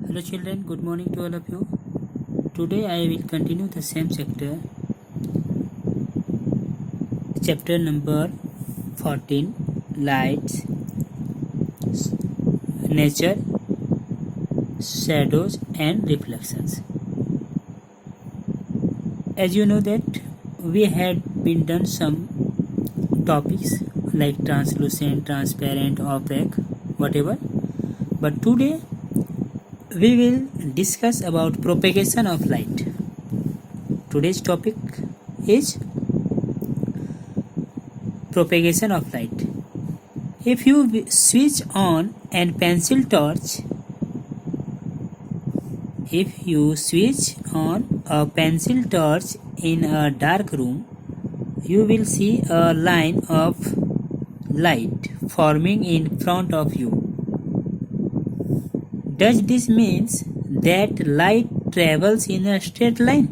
Hello children, good morning to all of you. Today I will continue the same chapter number 14, lights, nature, shadows and reflections. As you know that we had been done some topics like translucent, transparent, opaque, whatever. But today we will discuss about propagation of light. Today's topic is propagation of light. If you switch on a pencil torch, in a dark room, you will see a line of light forming in front of you. Does this mean that light travels in a straight line?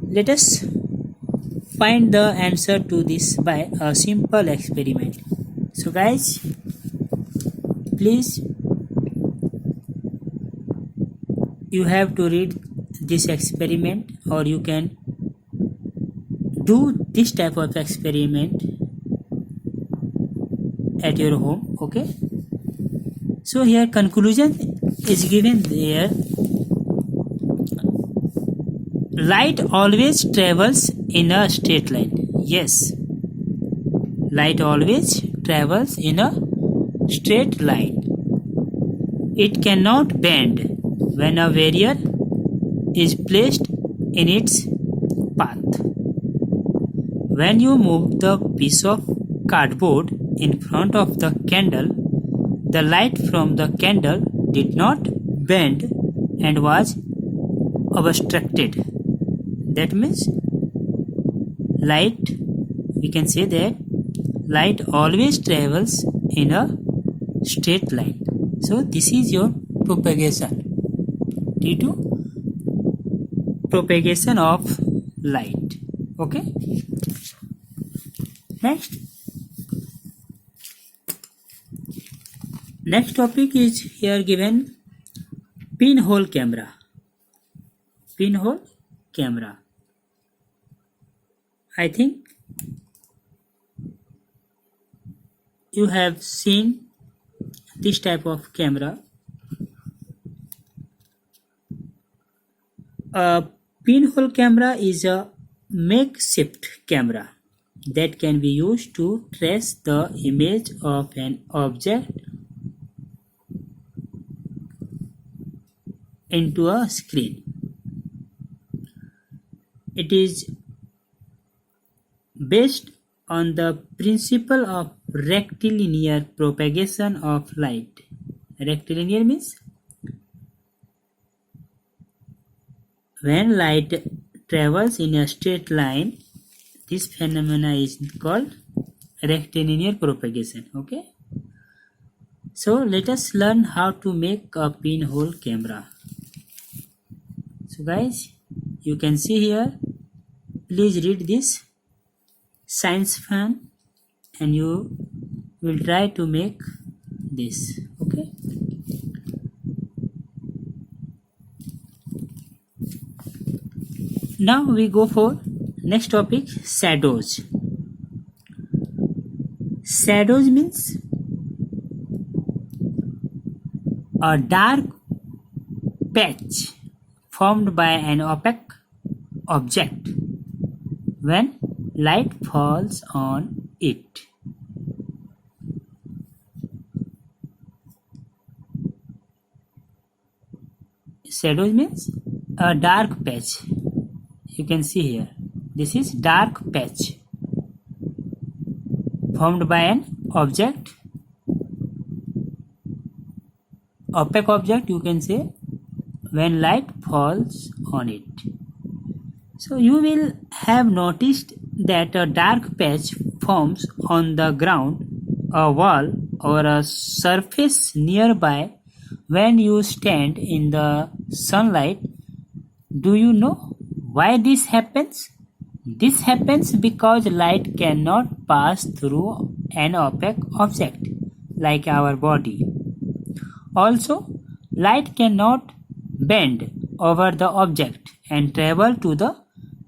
Let us find the answer to this by a simple experiment. So guys, please, you have to read this experiment, or you can do this type of experiment at your home. Okay, so here conclusion is given there. Light always travels in a straight line. Yes, light always travels in a straight line. It cannot bend when a barrier is placed in its path. When you move the piece of cardboard in front of the candle, the light from the candle did not bend and was obstructed. That means we can say that light always travels in a straight line. So this is your propagation due to propagation of light. Okay, next topic is here given: pinhole camera. I think you have seen this type of camera. A pinhole camera is a makeshift camera that can be used to trace the image of an object into a screen. It is based on the principle of rectilinear propagation of light. Rectilinear means when light travels in a straight line, this phenomena is called rectilinear propagation. Okay, so let us learn how to make a pinhole camera. So guys, you can see here, please read this science fan and you will try to make this. Okay, now we go for next topic, shadows. Shadows means a dark patch formed by an opaque object when light falls on it. Shadows means a dark patch. You can see here, this is dark patch formed by an object, opaque object, you can say, when light falls on it. So you will have noticed that a dark patch forms on the ground, a wall, or a surface nearby when you stand in the sunlight. Do you know why this happens? This happens because light cannot pass through an opaque object like our body. Also, light cannot bend over the object and travel to the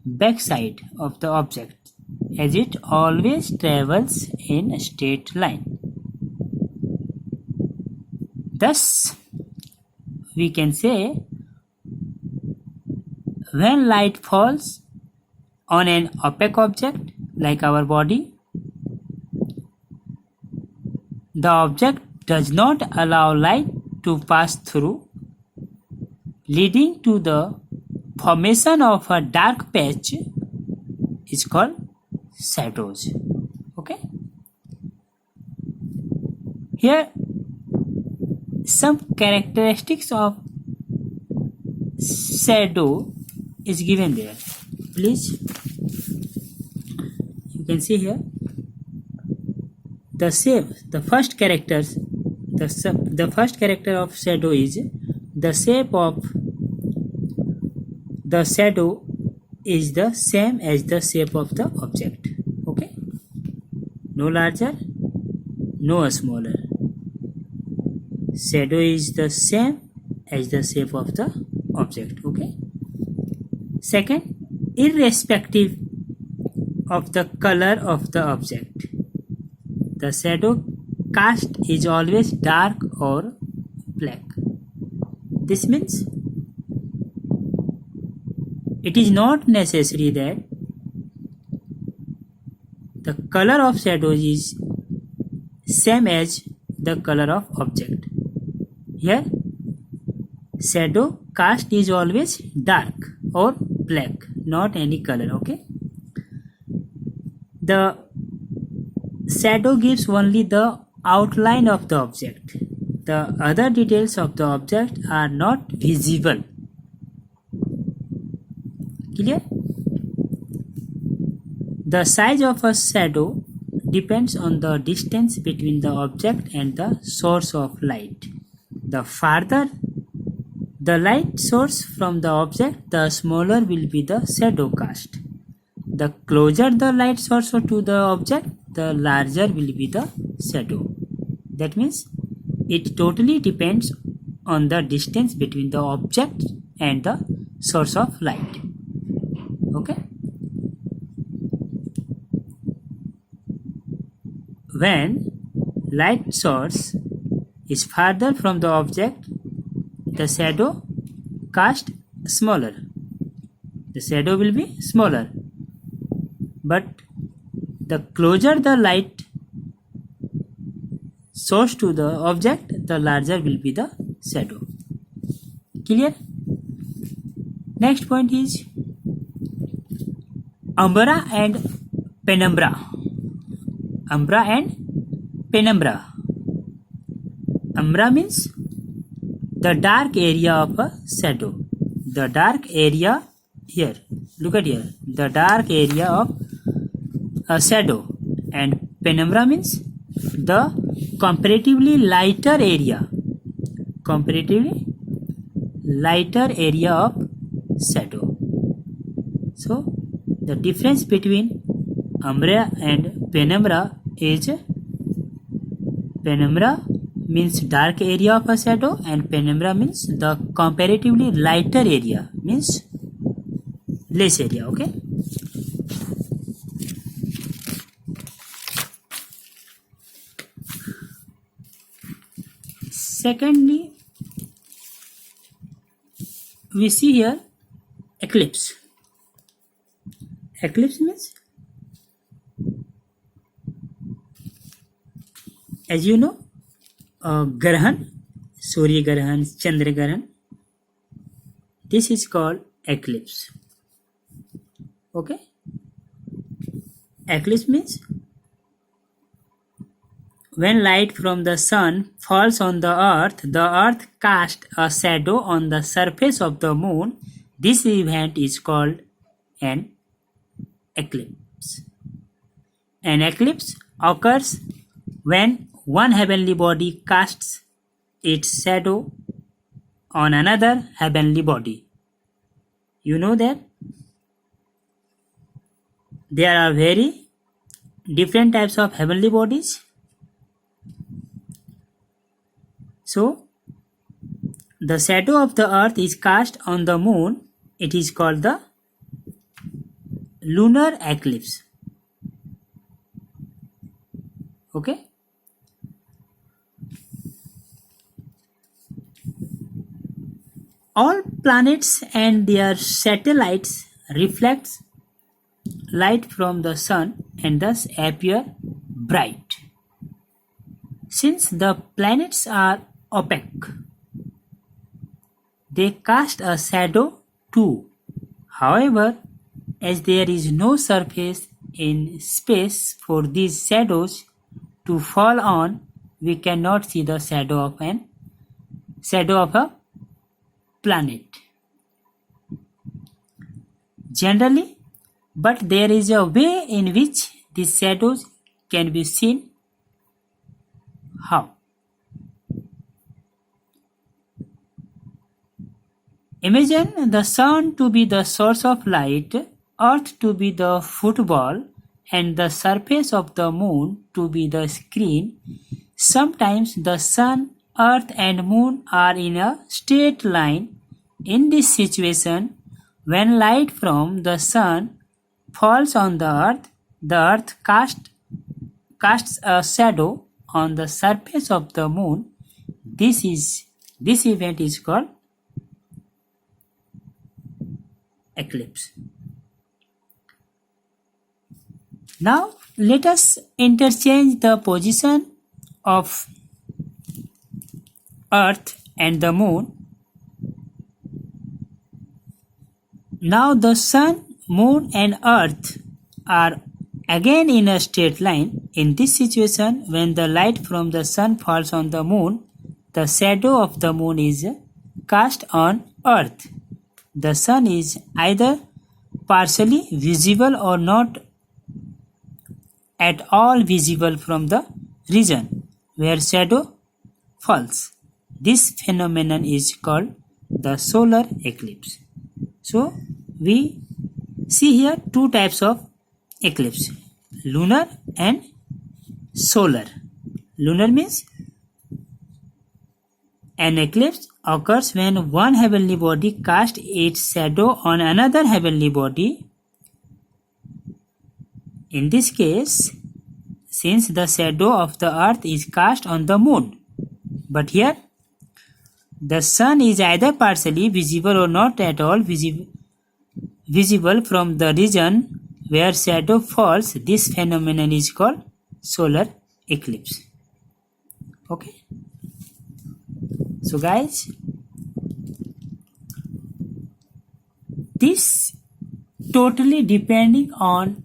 backside of the object, as it always travels in a straight line. Thus, we can say when light falls on an opaque object like our body, the object does not allow light to pass through, leading to the formation of a dark patch is called shadows. Okay. Here some characteristics of shadow is given there. Please, you can see here the first character of shadow is the shape of the shadow is the same as the shape of the object. Okay, no larger, no smaller. Shadow is the same as the shape of the object. Okay. Second, irrespective of the color of the object, the shadow cast is always dark or black. This means it is not necessary that the color of shadow is same as the color of object. Here, shadow cast is always dark or black, not any color. Okay. The shadow gives only the outline of the object. The other details of the object are not visible. Clear? The size of a shadow depends on the distance between the object and the source of light. The farther the light source from the object, the smaller will be the shadow cast. The closer the light source to the object, the larger will be the shadow. That means it totally depends on the distance between the object and the source of light. Okay. When light source is farther from the object, the shadow cast smaller. The shadow will be smaller. But the closer the light source to the object, the larger will be the shadow. Clear? Next point is umbra and penumbra. Umbra and penumbra. Umbra means the dark area of a shadow. The dark area here. Look at here. The dark area of a shadow. And penumbra means the comparatively lighter area. Comparatively lighter area of shadow. So the difference between umbra and penumbra is penumbra means dark area of a shadow and penumbra means the comparatively lighter area, means less area. Okay. Secondly, we see here eclipse. Eclipse means, as you know, Grahan, Surya Grahan, Chandra Grahan. This is called eclipse. Okay. Eclipse means when light from the sun falls on the earth casts a shadow on the surface of the moon. This event is called an eclipse. An eclipse occurs when one heavenly body casts its shadow on another heavenly body. You know that there are very different types of heavenly bodies. So the shadow of the earth is cast on the moon, it is called the lunar eclipse. Okay. All planets and their satellites reflect light from the sun and thus appear bright. Since the planets are opaque, they cast a shadow too. However, as there is no surface in space for these shadows to fall on, we cannot see the shadow of a planet. Generally, but there is a way in which these shadows can be seen. How? Imagine the sun to be the source of light, earth to be the football, and the surface of the moon to be the screen. Sometimes the sun, earth and moon are in a straight line. In this situation, when light from the sun falls on the earth casts a shadow on the surface of the moon. This event is called eclipse. Now let us interchange the position of earth and the moon. Now the sun, moon and earth are again in a straight line. In this situation, when the light from the sun falls on the moon, the shadow of the moon is cast on earth. The sun is either partially visible or not at all visible from the region where shadow falls. This phenomenon is called the solar eclipse. So we see here two types of eclipse, lunar and solar. Lunar means an eclipse occurs when one heavenly body casts its shadow on another heavenly body. In this case, since the shadow of the earth is cast on the moon, but here the sun is either partially visible or not at all visible from the region where shadow falls. This phenomenon is called solar eclipse. Okay. So guys, this totally depending on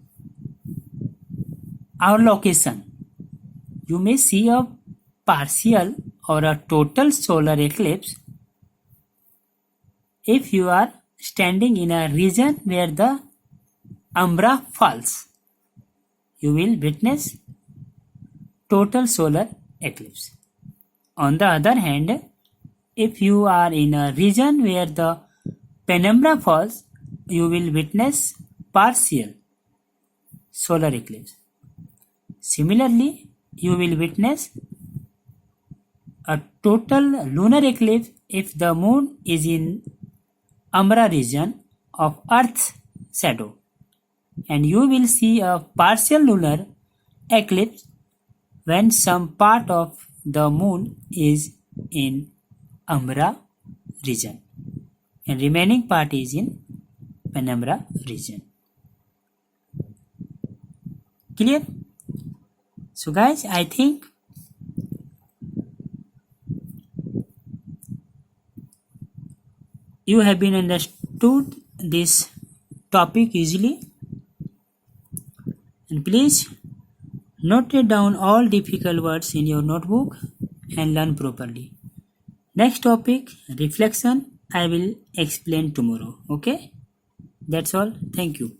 our location. You may see a partial or a total solar eclipse if you are standing in a region where the umbra falls. You will witness total solar eclipse. On the other hand, if you are in a region where the penumbra falls, you will witness partial solar eclipse. Similarly, you will witness a total lunar eclipse if the moon is in umbra region of Earth's shadow, and you will see a partial lunar eclipse when some part of the moon is in umbra region and remaining part is in penumbra region. Clear? So guys, I think you have been understood this topic easily, and please note down all difficult words in your notebook and learn properly. Next topic, reflection, I will explain tomorrow. Okay, that's all. Thank you.